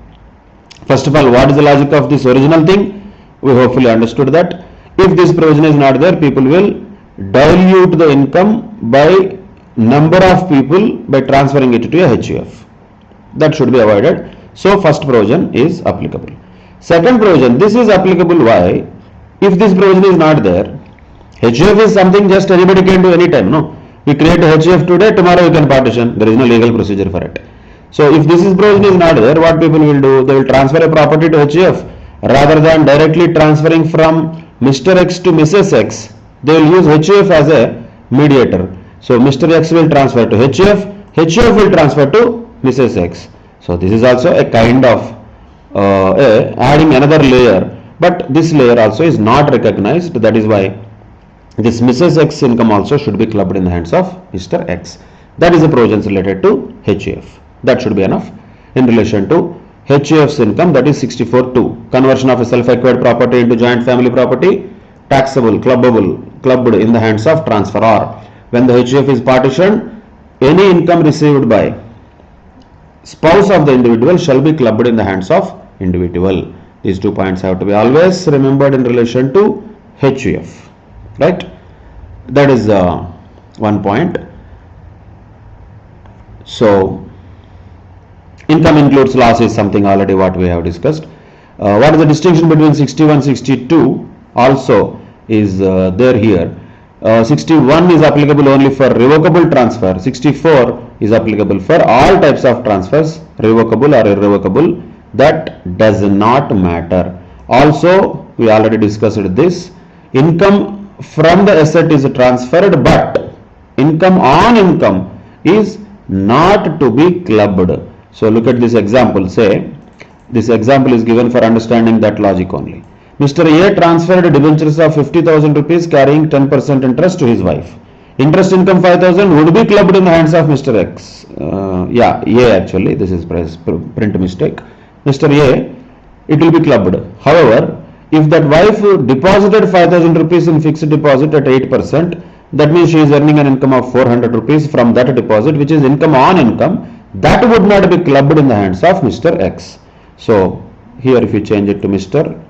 first of all, what is the logic of this original thing? We hopefully understood that. If this provision is not there, people will dilute the income by number of people by transferring it to a HUF. That should be avoided. So first provision is applicable. Second provision, this is applicable. Why? If this provision is not there, HUF is something just anybody can do anytime. No, we create a HUF today, tomorrow we can partition. There is no legal procedure for it. So if this provision is not there, what people will do? They will transfer a property to HUF rather than directly transferring from Mr. X to Mrs. X. They will use HUF as a mediator. So Mr. X will transfer to HUF, HUF will transfer to Mrs. X. So this is also a kind of adding another layer, but this layer also is not recognized. That is why this Mrs. X income also should be clubbed in the hands of Mr. X. That is the provisions related to HUF. That should be enough. In relation to HUF's income, that is 64.2. Conversion of a self-acquired property into joint family property, taxable, clubbed in the hands of transferor. When the HUF is partitioned, any income received by spouse of the individual shall be clubbed in the hands of individual. These 2 points have to be always remembered in relation to HUF. Right? That is one point. So, income includes loss is something already what we have discussed. What is the distinction between 61 62 also is there here. 61 is applicable only for revocable transfer. 64 is applicable for all types of transfers, revocable or irrevocable. That does not matter. Also, we already discussed this. Income from the asset is transferred, but income on income is not to be clubbed. So look at this example. Say this example is given for understanding that logic only. Mr. A transferred debentures of 50,000 rupees carrying 10% interest to his wife. Interest income 5,000 would be clubbed in the hands of Mr. X. A actually, this is print mistake. Mr. A, it will be clubbed. However, if that wife deposited 5,000 rupees in fixed deposit at 8%, that means she is earning an income of 400 rupees from that deposit, which is income on income. That would not be clubbed in the hands of Mr. X. So here if you change it to Mr.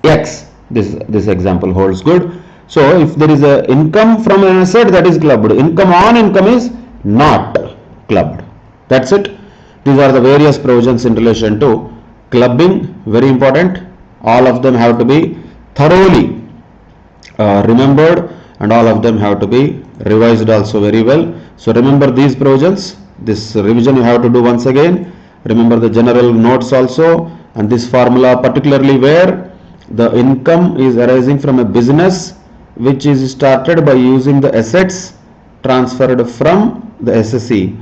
X, this example holds good. So if there is a income from an asset, that is clubbed. Income on income is not clubbed. That's it. These are the various provisions in relation to clubbing. Very important. All of them have to be thoroughly remembered, and all of them have to be revised also very well. So remember these provisions. This revision you have to do once again. Remember the general notes also, and this formula particularly where the income is arising from a business which is started by using the assets transferred from the SSE.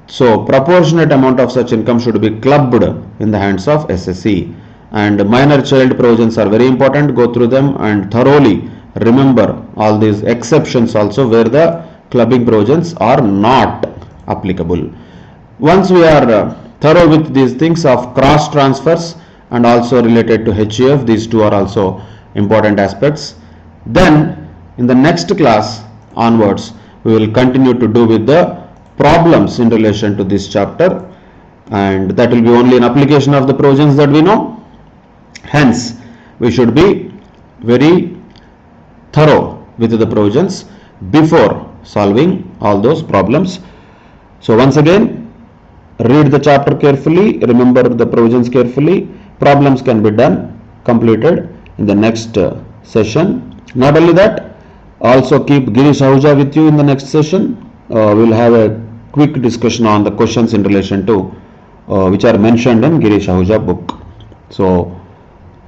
So proportionate amount of such income should be clubbed in the hands of SSE. And minor child provisions are very important. Go through them and thoroughly remember all these exceptions also where the clubbing provisions are not applicable. Once we are thorough with these things of cross transfers and also related to HUF, these two are also important aspects. Then in the next class onwards, we will continue to do with the problems in relation to this chapter, and that will be only an application of the provisions that we know. Hence, we should be very thorough with the provisions before solving all those problems. So once again, read the chapter carefully, remember the provisions carefully. Problems can be done, completed in the next session. Not only that, also keep Girish Ahuja with you in the next session. We'll have a quick discussion on the questions in relation to which are mentioned in Girish Ahuja book. So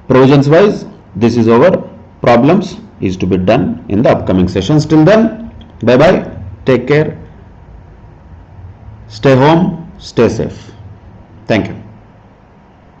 provisions wise, this is over. Problems is to be done in the upcoming sessions. Till then, bye bye, take care, stay home, stay safe. Thank you.